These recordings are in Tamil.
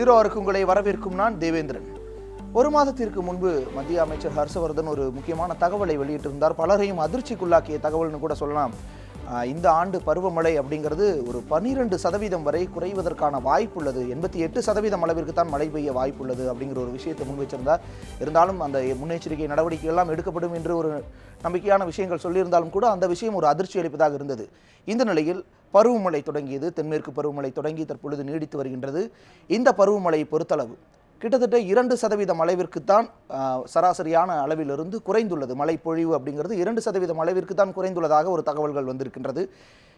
ஜீரோருக்கு உங்களை வரவேற்கும் நான் தேவேந்திரன். ஒரு மாதத்திற்கு முன்பு மத்திய அமைச்சர் ஹர்ஷவர்தன் ஒரு முக்கியமான தகவலை வெளியிட்டிருந்தார். பலரையும் அதிர்ச்சிக்குள்ளாக்கிய தகவல்னு கூட சொல்லலாம். இந்த ஆண்டு பருவமழை அப்படிங்கிறது ஒரு 12% வரை குறைவதற்கான வாய்ப்புள்ளது, 88% அளவிற்கு தான் மழை பெய்ய வாய்ப்புள்ளது அப்படிங்கிற ஒரு விஷயத்தை முன்வைச்சிருந்தார். இருந்தாலும் அந்த முன்னெச்சரிக்கை நடவடிக்கை எல்லாம் எடுக்கப்படும் என்று ஒரு நம்பிக்கையான விஷயங்கள் சொல்லியிருந்தாலும் கூட அந்த விஷயம் ஒரு அதிர்ச்சி அளிப்பதாக இருந்தது. இந்த நிலையில் பருவமழை தொடங்கியது. தென்மேற்கு பருவமழை தொடங்கி தற்பொழுது நீடித்து வருகின்றது. இந்த பருவமழையை பொறுத்தளவு கிட்டத்தட்ட 2% அளவிற்குத்தான் சராசரியான அளவிலிருந்து குறைந்துள்ளது. மழை பொழிவு அப்படிங்கிறது 2% அளவிற்கு தான் குறைந்துள்ளதாக ஒரு தகவல்கள் வந்திருக்கின்றது.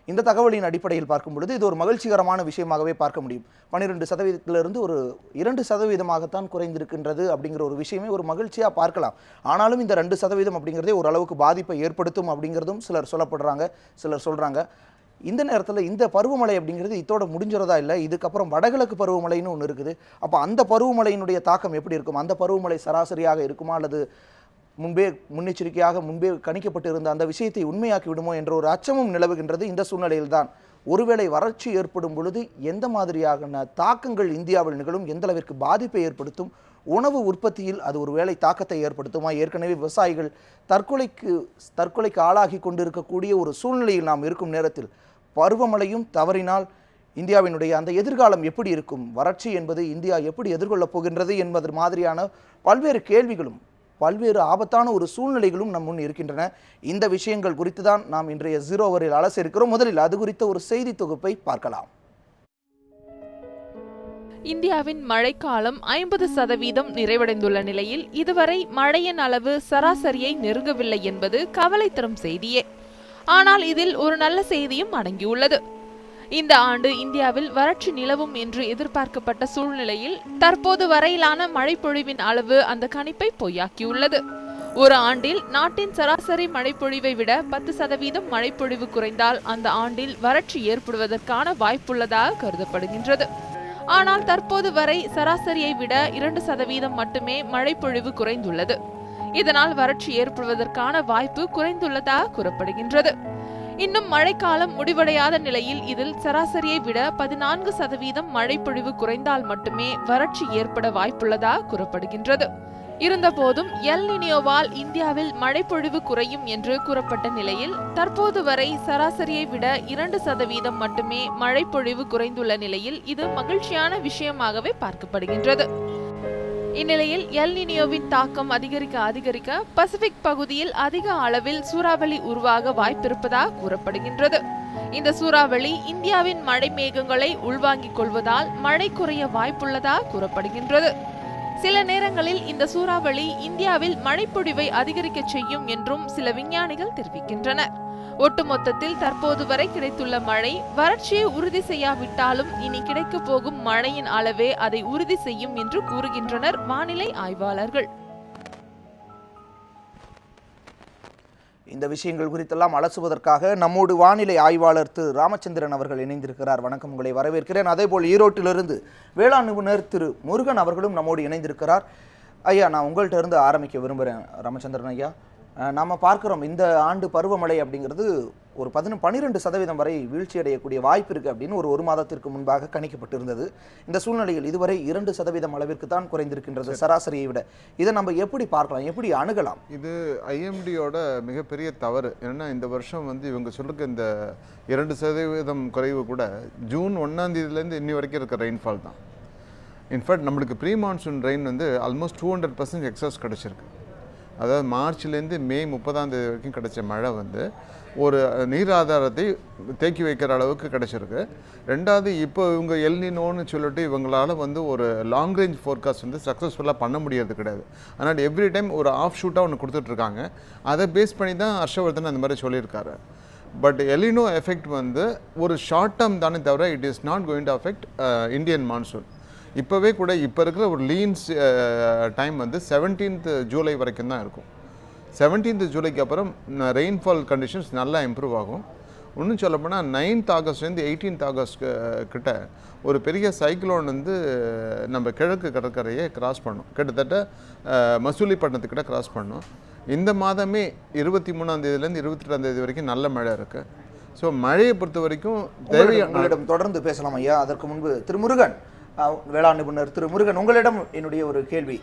இந்த தகவலின் அடிப்படையில் பார்க்கும் பொழுது இது ஒரு மகிழ்ச்சிகரமான விஷயமாகவே பார்க்க முடியும். 12%லிருந்து ஒரு 2%-ஆகத்தான் குறைந்திருக்கின்றது அப்படிங்கிற ஒரு விஷயமே ஒரு மகிழ்ச்சியாக பார்க்கலாம். ஆனாலும் இந்த 2% அப்படிங்கிறதே ஓரளவுக்கு பாதிப்பை ஏற்படுத்தும் அப்படிங்கிறதும் சிலர் சொல்கிறாங்க. இந்த நேரத்தில் இந்த பருவமழை அப்படிங்கிறது இதோட முடிஞ்சிறதா இல்லை, இதுக்கப்புறம் வடகிழக்கு பருவமழைன்னு ஒன்று இருக்குது. அப்போ அந்த பருவமழையினுடைய தாக்கம் எப்படி இருக்கும்? அந்த பருவமழை சராசரியாக இருக்குமா அல்லது முன்னெச்சரிக்கையாக கணிக்கப்பட்டு இருந்த அந்த விஷயத்தை உண்மையாக்கி விடுமோ என்ற ஒரு அச்சமும் நிலவுகின்றது. இந்த சூழ்நிலையில்தான் ஒருவேளை வறட்சி ஏற்படும் பொழுது எந்த மாதிரியான தாக்கங்கள் இந்தியாவில் நிகழும், எந்த அளவிற்கு பாதிப்பை ஏற்படுத்தும், உணவு உற்பத்தியில் அது ஒரு வேளை தாக்கத்தை ஏற்படுத்துமா? ஏற்கனவே விவசாயிகள் தற்கொலைக்கு ஆளாகி கொண்டிருக்கக்கூடிய ஒரு சூழ்நிலையில் நாம் இருக்கும் நேரத்தில் பருவமழையும் தவறினால் இந்தியாவினுடைய அந்த எதிர்காலம் எப்படி இருக்கும்? வறட்சி என்பது இந்தியா எப்படி எதிர்கொள்ளப் போகின்றது என்பது மாதிரியான பல்வேறு கேள்விகளும் பல்வேறு ஆபத்தான ஒரு சூழ்நிலைகளும் நம் முன் இருக்கின்றன. இந்த விஷயங்கள் குறித்து தான் நாம் இன்றைய ஜீரோ ஓவரில் அலச இருக்கிறோம். முதலில் அது குறித்த ஒரு செய்தி தொகுப்பை பார்க்கலாம். இந்தியாவின் மழைக்காலம் 50% நிறைவடைந்துள்ள நிலையில் இதுவரை மழையின் அளவு சராசரியை நெருங்கவில்லை என்பது கவலை தரும் செய்தியே. ஆனால் இதில் ஒரு நல்ல செய்தியும் அடங்கியுள்ளது. இந்த ஆண்டு இந்தியாவில் வறட்சி நிலவும் என்று எதிர்பார்க்கப்பட்ட சூழ்நிலையில் தற்போது வரையிலான மழைப்பொழிவின் அளவு அந்த கணிப்பை பொய்யாக்கியுள்ளது. ஒரு ஆண்டில் நாட்டின் சராசரி மழைப்பொழிவை விட 10% மழைப்பொழிவு குறைந்தால் அந்த ஆண்டில் வறட்சி ஏற்படுவதற்கான வாய்ப்புள்ளதாக கருதப்படுகின்றது. ஆனால் தற்போது வரை சராசரியை விட 2% மட்டுமே மழைப்பொழிவு குறைந்துள்ளது. இதனால் வறட்சி ஏற்படுவதற்கான வாய்ப்பு குறைந்துள்ளதாக கூறப்படுகின்றது. இன்னும் மழைக்காலம் முடிவடையாத நிலையில் இதில் சராசரியை விட 14% மழைப்பொழிவு குறைந்தால் மட்டுமே வறட்சி ஏற்பட வாய்ப்புள்ளதாக கூறப்படுகின்றது. இருந்தபோதும் எல் நினியோவால் இந்தியாவில் மழைப்பொழிவு குறையும் என்று கூறப்பட்ட நிலையில் தற்போது வரை சராசரியை விட 2% மட்டுமே மழைப்பொழிவு குறைந்துள்ள நிலையில் இது மகிழ்ச்சியான விஷயமாகவே பார்க்கப்படுகின்றது. இந்நிலையில் எல் நினியோவின் தாக்கம் அதிகரிக்க பசிபிக் பகுதியில் அதிக அளவில் சூறாவளி உருவாக வாய்ப்பிருப்பதாக கூறப்படுகின்றது. இந்த சூறாவளி இந்தியாவின் மழை மேகங்களை உள்வாங்கிக் கொள்வதால் மழை குறைய வாய்ப்புள்ளதாக கூறப்படுகின்றது. சில நேரங்களில் இந்த சூறாவளி இந்தியாவில் மழைப்பொழிவை அதிகரிக்க செய்யும் என்றும் சில விஞ்ஞானிகள் தெரிவிக்கின்றனர். ஒட்டுமொத்தத்தில் தற்போது வரை கிடைத்துள்ள மழை வறட்சியை உறுதி செய்யாவிட்டாலும் இனி கிடைக்க போகும் மழையின் அளவே அதை உறுதி செய்யும் என்று கூறுகின்றனர் வானிலை ஆய்வாளர்கள். இந்த விஷயங்கள் குறித்தெல்லாம் அலசுவதற்காக நம்மோடு வானிலை ஆய்வாளர் திரு ராமச்சந்திரன் அவர்கள் இணைந்திருக்கிறார். வணக்கம், உங்களை வரவேற்கிறேன். அதேபோல் ஈரோட்டிலிருந்து வேளாண் நிபுணர் திரு முருகன் அவர்களும் நம்மோடு இணைந்திருக்கிறார். ஐயா, நான் உங்கள்கிட்ட இருந்து ஆரம்பிக்க விரும்புகிறேன். ராமச்சந்திரன் ஐயா, நம்ம பார்க்குறோம் இந்த ஆண்டு பருவமழை அப்படிங்கிறது ஒரு 12% வரை வீழ்ச்சி அடையக்கூடிய வாய்ப்பு இருக்குது அப்படின்னு ஒரு மாதத்திற்கு முன்பாக கணிக்கப்பட்டிருந்தது. இந்த சூழ்நிலையில் இதுவரை 2% அளவிற்கு தான் குறைந்திருக்கின்றது சராசரியை விட. இதை நம்ம எப்படி பார்க்கலாம், எப்படி அணுகலாம்? இது ஐஎம்டியோட மிகப்பெரிய தவறு. ஏன்னா இந்த வருஷம் இவங்க சொல்லுக்கு இந்த 2% குறைவு கூட ஜூன் 1ஆம் தேதியிலேருந்து இன்னி வரைக்கும் இருக்க ரெயின்ஃபால் தான். இன்ஃபேக்ட் நம்மளுக்கு pre monsoon rain almost 200% excess கிடச்சிருக்கு. அதாவது மார்ச்லேருந்து மே 30ஆம் தேதி வரைக்கும் கிடைச்ச மழை ஒரு நீர் ஆதாரத்தை தேக்கி வைக்கிற அளவுக்கு கிடச்சிருக்கு. ரெண்டாவது, இப்போ இவங்க எல் நினோன்னு சொல்லிட்டு இவங்களால் ஒரு லாங் ரேஞ்ச் ஃபோர்காஸ்ட் சக்ஸஸ்ஃபுல்லாக பண்ண முடியாது கிடையாது. அதனால் எவ்ரி டைம் ஒரு ஆஃப் ஷூட்டாக ஒன்று கொடுத்துட்ருக்காங்க. அதை பேஸ் பண்ணி தான் ஹர்ஷவர்தன் அந்த மாதிரி சொல்லியிருக்காரு. பட் எலினோ எஃபெக்ட் ஒரு ஷார்ட் டேர்ம் தானே தவிர it is not going to affect Indian monsoon. இப்போவே கூட இப்போ இருக்கிற ஒரு லீன்ஸ் டைம் 17th ஜூலை வரைக்கும் தான் இருக்கும். 17th ஜூலைக்கு அப்புறம் ரெயின்ஃபால் கண்டிஷன்ஸ் நல்லா இம்ப்ரூவ் ஆகும். இன்னும் சொல்லப்போனால் 9th ஆகஸ்ட்லேருந்து 18th ஆகஸ்ட் கிட்ட ஒரு பெரிய சைக்ளோன் நம்ம கிழக்கு கடற்கரையை கிராஸ் பண்ணோம். கிட்டத்தட்ட மசூலிப்பட்டினத்துக்கிட்ட கிராஸ் பண்ணோம். இந்த மாதமே 23ஆம் தேதியிலேருந்து 22ஆம் தேதி வரைக்கும் நல்ல மழை இருக்குது. ஸோ மழையை பொறுத்த வரைக்கும் தேவையான தொடர்ந்து பேசலாம் ஐயா. அதற்கு முன்பு திரு முருகன், வேளாண் நிபுணர் திரு முருகன், உங்களிடம் என்னுடைய ஒரு கேள்வி.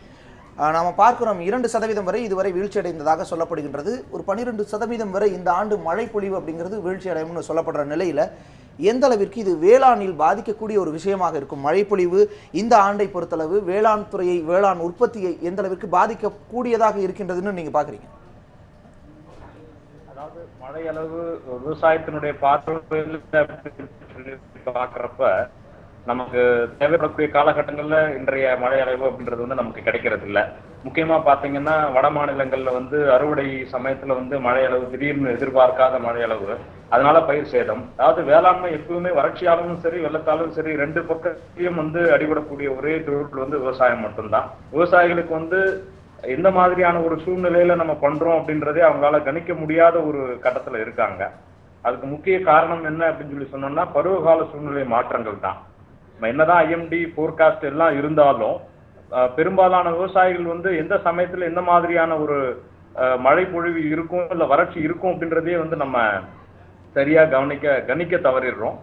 நாம் பார்க்கிறோம் 2% வரை இதுவரை வீழ்ச்சி அடைந்ததாக சொல்லப்படுகின்றது. ஒரு 12% வரை இந்த ஆண்டு மழை பொழிவு அப்படிங்கிறது வீழ்ச்சி அடையும்னு சொல்லப்படுற நிலையில் எந்த அளவிற்கு இது வேளாணில் பாதிக்கக்கூடிய ஒரு விஷயமாக இருக்கும்? மழைப்பொழிவு இந்த ஆண்டை பொறுத்தளவு வேளாண் துறையை, வேளாண் உற்பத்தியை எந்த அளவிற்கு பாதிக்கக்கூடியதாக இருக்கின்றதுன்னு நீங்க பாக்குறீங்க? அதாவது மழை அளவு விவசாயத்தினுடைய பார்வையில் பார்க்குறப்ப நமக்கு தேவைப்படக்கூடிய காலகட்டங்கள்ல இன்றைய மழை அளவு அப்படின்றது வந்து நமக்கு கிடைக்கிறது இல்லை. முக்கியமா பாத்தீங்கன்னா வட மாநிலங்கள்ல வந்து அறுவடை சமயத்துல வந்து மழை அளவு திடீர்னு எதிர்பார்க்காத மழை அளவு, அதனால பயிர் சேதம். அதாவது வேளாண்மை எப்பவுமே வறட்சியாலும் சரி வெள்ளத்தாலும் சரி ரெண்டு பக்கத்தையும் வந்து அடிபடக்கூடிய ஒரே தொழில் வந்து விவசாயம் மட்டும்தான். விவசாயிகளுக்கு வந்து எந்த மாதிரியான ஒரு சூழ்நிலையில நம்ம பண்றோம் அப்படின்றதே அவங்களால கணிக்க முடியாத ஒரு கட்டத்துல இருக்காங்க. அதுக்கு முக்கிய காரணம் என்ன அப்படின்னு சொல்லி சொன்னோம்னா பருவகால சூழ்நிலை மாற்றங்கள் தான். என்னதான் ஐஎம்டி போர்காஸ்ட் எல்லாம் இருந்தாலும் பெரும்பாலான விவசாயிகள் வந்து எந்த சமயத்துல எந்த மாதிரியான ஒரு மழை பொழிவு இருக்கும் இல்ல வறட்சி இருக்கும் அப்படின்றதே வந்து நம்ம சரியா கணிக்க தவறிடுறோம்.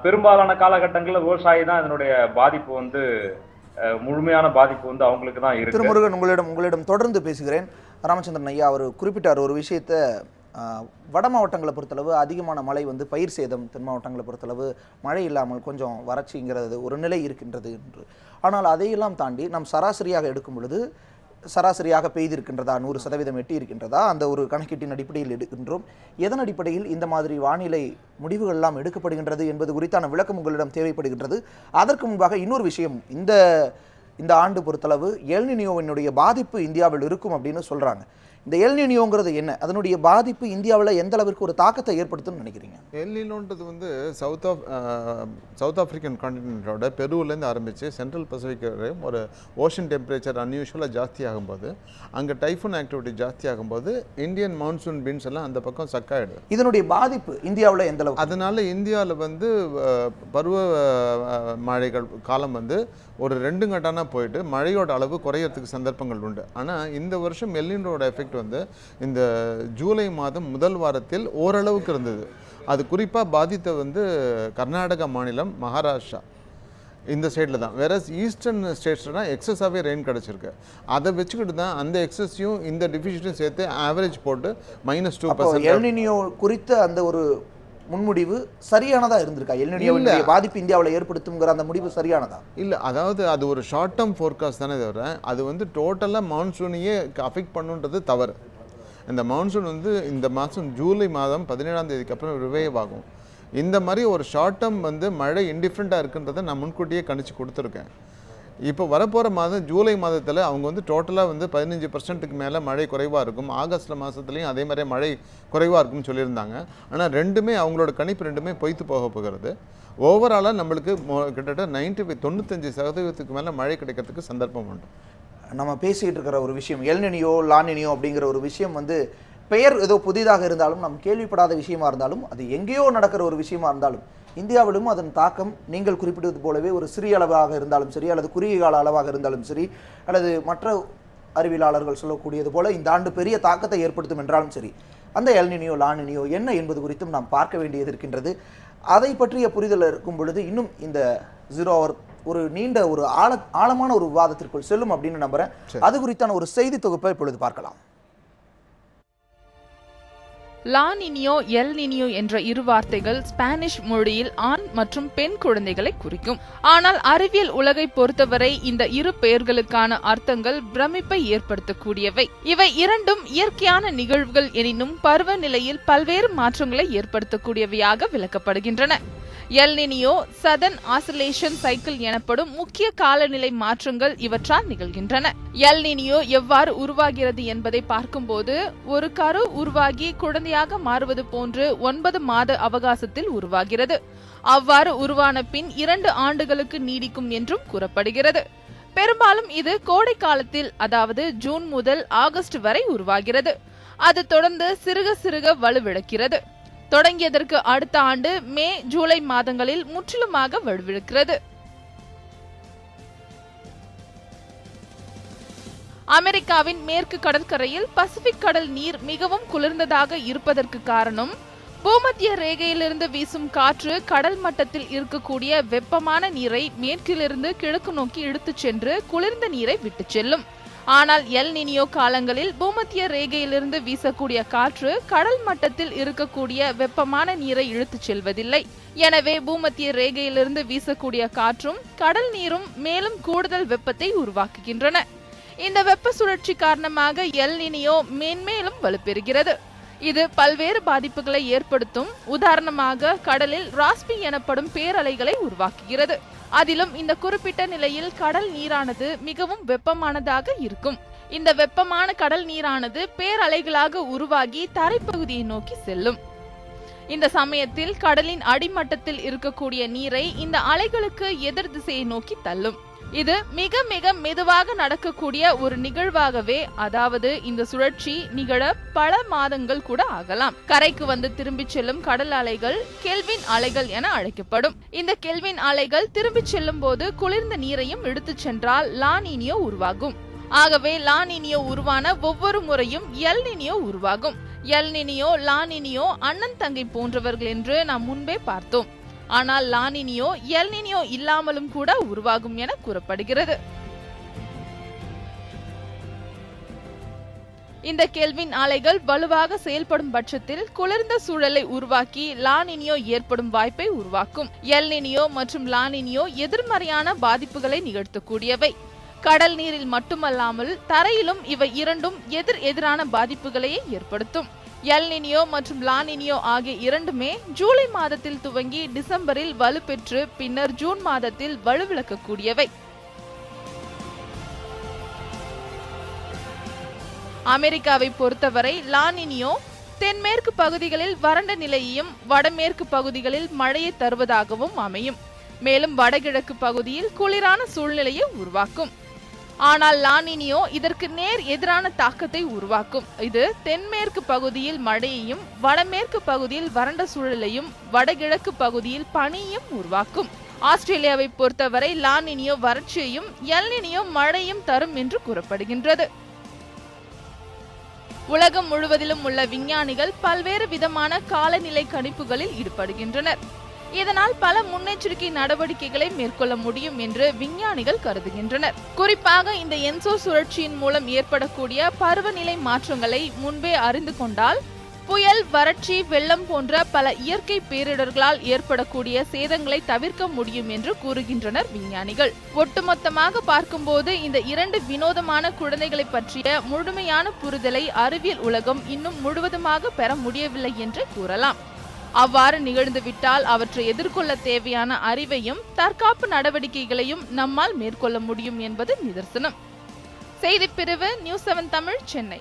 பெரும்பாலான காலகட்டங்களில் விவசாயி தான் இதனுடைய பாதிப்பு வந்து முழுமையான பாதிப்பு வந்து அவங்களுக்கு தான் இருக்கு. திருமுருகன், உங்களிடம் தொடர்ந்து பேசுகிறேன். ராமச்சந்திரன் ஐயா அவர் குறிப்பிட்டார் ஒரு விஷயத்தை, வட மாவட்டங்களை பொறுத்தளவு அதிகமான மழை வந்து பயிர் சேதம், தென் மாவட்டங்களை பொறுத்தளவு மழை இல்லாமல் கொஞ்சம் வறட்சிங்கிறது ஒரு நிலை இருக்கின்றது என்று. ஆனால் அதையெல்லாம் தாண்டி நாம் சராசரியாக எடுக்கும் பொழுது சராசரியாக பெய்திருக்கின்றதா, 100% எட்டி இருக்கின்றதா, அந்த ஒரு கணக்கீட்டின் அடிப்படையில் எடுக்கின்றோம். எதன் அடிப்படையில் இந்த மாதிரி வானிலை முடிவுகள் எல்லாம் எடுக்கப்படுகின்றது என்பது குறித்தான விளக்கம் உங்களிடம் தேவைப்படுகின்றது. அதற்கு முன்பாக இன்னொரு விஷயம், இந்த ஆண்டு பொறுத்தளவு எல் நினியோவினுடைய பாதிப்பு இந்தியாவில் இருக்கும் அப்படின்னு சொல்றாங்க. இந்த எல் நினியோங்கிறது என்ன, அதனுடைய பாதிப்பு இந்தியாவில் எந்த அளவிற்கு ஒரு தாக்கத்தை ஏற்படுத்தும்னு நினைக்கிறீங்க? எல் நினோன்றது வந்து சவுத் ஆப்பிரிக்கன் கான்டினென்ட்டோட பெருவிலேருந்து ஆரம்பித்து சென்ட்ரல் பசிபிக் வரையும் ஒரு ஓஷன் டெம்பரேச்சர் அன்யூஷுவலாக ஜாஸ்தி ஆகும்போது, அங்கே டைஃபூன் ஆக்டிவிட்டி ஜாஸ்தி ஆகும்போது இந்தியன் மான்சூன் பீன்ஸ் எல்லாம் அந்த பக்கம் சக்காயிடுது. இதனுடைய பாதிப்பு இந்தியாவில் எந்த அளவு? அதனால இந்தியாவில் வந்து பருவ மழைகள் காலம் வந்து ஒரு 2 கட்டானா போயிட்டு மழையோட அளவு குறையறதுக்கு சந்தர்ப்பங்கள் உண்டு. ஆனால் இந்த வருஷம் எல் நினோட எஃபெக்ட் வந்து இந்த ஜூலை மாதம் முதல் வாரத்தில் ஓரளவுக்கு இருந்தது. அது குறிப்பாக பாதித்த வந்து கர்நாடகா மாநிலம், மகாராஷ்டிரா இந்த சைடில் தான். வேற ஈஸ்டர்ன் ஸ்டேட்ஸ்னா எக்ஸஸாகவே ரெயின் கிடச்சிருக்கு. அதை வச்சுக்கிட்டு தான் அந்த எக்ஸஸையும் இந்த டிஃபிஷியன்ஸையும் சேர்த்து ஆவரேஜ் போட்டு -2%. எல் நினியோ குறித்த அந்த ஒரு முன்முடிவு சரியானதா இருந்திருக்கா? எல் நினியோவுடைய பாதிப்பு இந்தியாவில் ஏற்படுத்துங்கிற அந்த முடிவு சரியானதா? இல்லை, அதாவது அது ஒரு ஷார்ட் டேர்ம் ஃபோர்காஸ்ட் தானே தவிர அது வந்து டோட்டலாக மான்சூனையே அஃபெக்ட் பண்ணுன்றது தவறு. இந்த மான்சூன் வந்து இந்த மாதம் ஜூலை மாதம் 17ஆம் தேதிக்கு அப்புறம் ரிவைவ் ஆகும். இந்த மாதிரி ஒரு ஷார்ட் டேர்ம் வந்து மழை இன்டிஃப்ரெண்ட்டாக இருக்குன்றதை நான் முன்கூட்டியே கணிச்சு கொடுத்துருக்கேன். இப்போ வரப்போகிற மாதம் ஜூலை மாதத்தில் அவங்க வந்து டோட்டலாக வந்து 15% மேலே மழை குறைவாக இருக்கும். ஆகஸ்ட் மாதத்துலேயும் அதே மாதிரி மழை குறைவாக இருக்கும்னு சொல்லியிருந்தாங்க. ஆனால் ரெண்டுமே அவங்களோட கணிப்பு ரெண்டுமே பொய்த்து போக போகிறது. ஓவராலாக நம்மளுக்கு கிட்டத்தட்ட 95% மேலே மழை கிடைக்கிறதுக்கு சந்தர்ப்பம் உண்டு. நம்ம பேசிகிட்டு இருக்கிற ஒரு விஷயம் எல் நினியோ லா நினியோ அப்படிங்கிற ஒரு விஷயம் வந்து பெயர் ஏதோ புதிதாக இருந்தாலும், நாம் கேள்விப்படாத விஷயமா இருந்தாலும், அது எங்கேயோ நடக்கிற ஒரு விஷயமா இருந்தாலும் இந்தியாவிலும் அதன் தாக்கம் நீங்கள் குறிப்பிட்டது போலவே ஒரு சிறிய அளவாக இருந்தாலும் சரி, அல்லது குறுகிய கால அளவாக இருந்தாலும் சரி, அல்லது மற்ற அறிவியலாளர்கள் சொல்லக்கூடியது போல இந்த ஆண்டு பெரிய தாக்கத்தை ஏற்படுத்தும் என்றாலும் சரி, அந்த எல் நினியோ லா நினியோ என்ன என்பது குறித்தும் நாம் பார்க்க வேண்டியது இருக்கின்றது. அதை பற்றிய புரிதல் இருக்கும் பொழுது இன்னும் இந்த 0 ஹவர் ஒரு நீண்ட ஒரு ஆழமான ஒரு விவாதத்திற்குள் செல்லும் அப்படின்னு நம்புறேன். அது குறித்தான ஒரு செய்தி தொகுப்பை இப்பொழுது பார்க்கலாம். லா நினியோ, எல் நினியோ என்ற இரு வார்த்தைகள் ஸ்பானிஷ் மொழியில் ஆண் மற்றும் பெண் குழந்தைகளை குறிக்கும். ஆனால் அறிவியல் உலகை பொறுத்தவரை இந்த இரு பெயர்களுக்கான அர்த்தங்கள் பிரமிப்பை ஏற்படுத்தக்கூடியவை. இவை இரண்டும் இயற்கையான நிகழ்வுகள் எனினும் பருவநிலையில் பல்வேறு மாற்றங்களை ஏற்படுத்தக்கூடியவையாக விளக்கப்படுகின்றன. எல் நினியோ சதர்ன் ஆசிலேஷன் சைக்கிள் எனப்படும் முக்கிய காலநிலை மாற்றங்கள் இவற்றால் நிகழ்கின்றன. எல் நினியோ எவ்வாறு உருவாகிறது என்பதை பார்க்கும்போது, ஒரு கரு உருவாகி குழந்தையாக மாறுவது போன்று 9 மாத அவகாசத்தில் உருவாகிறது. அவ்வாறு உருவான பின் 2 ஆண்டுகளுக்கு நீடிக்கும் என்றும் கூறப்படுகிறது. பெரும்பாலும் இது கோடை காலத்தில், அதாவது ஜூன் முதல் ஆகஸ்ட் வரை உருவாகிறது. அது தொடர்ந்து சிறுக சிறுக வலுவிழக்கிறது. தொடங்கியதற்கு அடுத்த ஆண்டு மே ஜூலை மாதங்களில் முற்றிலுமாக வலுவிழக்கிறது. அமெரிக்காவின் மேற்கு கடற்கரையில் பசிபிக் கடல் நீர் மிகவும் குளிர்ந்ததாக இருப்பதற்கு காரணம் பூமத்திய ரேகையிலிருந்து வீசும் காற்று கடல் மட்டத்தில் இருக்கக்கூடிய வெப்பமான நீரை மேற்கிலிருந்து கிழக்கு நோக்கி இழுத்துச் சென்று குளிர்ந்த நீரை விட்டுச் செல்லும். ஆனால் எல் நினியோ காலங்களில் பூமத்திய ரேகையிலிருந்து வீசக்கூடிய காற்று கடல் மட்டத்தில் இருக்கக்கூடிய வெப்பமான நீரை இழுத்துச் செல்வதில்லை. எனவே பூமத்திய ரேகையிலிருந்து வீசக்கூடிய காற்றும் கடல் நீரும் மேலும் கூடுதல் வெப்பத்தை உருவாக்குகின்றன. இந்த வெப்ப சுழற்சி காரணமாக எல் நினியோ மேன்மேலும் வலுப்பெறுகிறது. இது பல்வேறு பாதிப்புகளை ஏற்படுத்தும். உதாரணமாக கடலில் ராஸ்பி எனப்படும் பேரலைகளை உருவாக்குகிறது. அதிலும் இந்த குறிப்பிட்ட நிலையில் கடல் நீரானது மிகவும் வெப்பமானதாக இருக்கும். இந்த வெப்பமான கடல் நீரானது பேரலைகளாக உருவாகி தரைப்பகுதியை நோக்கி செல்லும். இந்த சமயத்தில் கடலின் அடிமட்டத்தில் இருக்கக்கூடிய நீரை இந்த அலைகளுக்கு எதிர் திசையை நோக்கி தள்ளும். இது மிக மிக மெதுவாக நடக்கக்கூடிய ஒரு நிகழ்வாகவே, அதாவது இந்த சுழற்சி நிகழ பல மாதங்கள் கூட ஆகலாம். கரைக்கு வந்து திரும்பி செல்லும் கடல் அலைகள் கெல்வின் அலைகள் என அழைக்கப்படும். இந்த கெல்வின் அலைகள் திரும்பி செல்லும் போது குளிர்ந்த நீரையும் எடுத்துச் சென்றால் லா நினியோ உருவாகும். ஆகவே லா நினியோ உருவான ஒவ்வொரு முறையும் எல் நினியோ உருவாகும். எல் நினியோ லா நினியோ அண்ணன் தங்கை போன்றவர்கள் என்று நாம் முன்பே பார்த்தோம். ஆனால் லா நினியோ எல் நினியோ இல்லாமலும் கூட உருவாகும் என கூறப்படுகிறது. இந்த கெல்வின் அலைகள் வலுவாக செயல்படும் பட்சத்தில் குளிர்ந்த சூழலை உருவாக்கி லா நினியோ ஏற்படும் வாய்ப்பை உருவாக்கும். எல் நினியோ மற்றும் லா நினியோ எதிர்மறையான பாதிப்புகளை நிகழ்த்தக்கூடியவை. கடல் நீரில் மட்டுமல்லாமல் தரையிலும் இவை இரண்டும் எதிரான பாதிப்புகளையே ஏற்படுத்தும். எல் நினியோ மற்றும் லா நினியோ ஆகிய இரண்டுமே ஜூலை மாதத்தில் துவங்கி டிசம்பரில் வலுப்பெற்று பின்னர் ஜூன் மாதத்தில் வலுவிழக்கக்கூடியவை. அமெரிக்காவை பொறுத்தவரை லா நினியோ தென்மேற்கு பகுதிகளில் வறண்ட நிலையையும் வடமேற்கு பகுதிகளில் மழையை தருவதாகவும் அமையும். மேலும் வடகிழக்கு பகுதியில் குளிரான சூழ்நிலையை உருவாக்கும். ஆனால் லா நினியோ இதற்கு நேர் எதிரான தாக்கத்தை உருவாக்கும். இது தென்மேற்கு பகுதியில் மழையையும் வடமேற்கு பகுதியில் வறண்ட சூழலையும் வடகிழக்கு பகுதியில் பனியையும் உருவாக்கும். ஆஸ்திரேலியாவை பொறுத்தவரை லா நினியோ வறட்சியையும் எல் நினியோ மழையும் தரும் என்று கூறப்படுகின்றது. உலகம் முழுவதிலும் உள்ள விஞ்ஞானிகள் பல்வேறு விதமான காலநிலை கணிப்புகளில் ஈடுபடுகின்றனர். இதனால் பல முன்னெச்சரிக்கை நடவடிக்கைகளை மேற்கொள்ள முடியும் என்று விஞ்ஞானிகள் கருதுகின்றனர். குறிப்பாக இந்த என்சோ சுழற்சியின் மூலம் ஏற்படக்கூடிய பருவநிலை மாற்றங்களை முன்பே அறிந்து கொண்டால் புயல், வறட்சி, வெள்ளம் போன்ற பல இயற்கை பேரிடர்களால் ஏற்படக்கூடிய சேதங்களை தவிர்க்க முடியும் என்று கூறுகின்றனர் விஞ்ஞானிகள். ஒட்டுமொத்தமாக பார்க்கும்போது இந்த இரண்டு வினோதமான குழந்தைகளை பற்றிய முழுமையான புரிதலை அறிவியல் உலகம் இன்னும் முழுவதுமாக பெற முடியவில்லை என்று கூறலாம். அவ்வாறு நிகழ்ந்துவிட்டால் அவற்றை எதிர்கொள்ள தேவையான அறிவையும் தற்காப்பு நடவடிக்கைகளையும் நம்மால் மேற்கொள்ள முடியும் என்பது நிதர்சனம். செய்திப்பிரிவு நியூஸ் 7 தமிழ், சென்னை.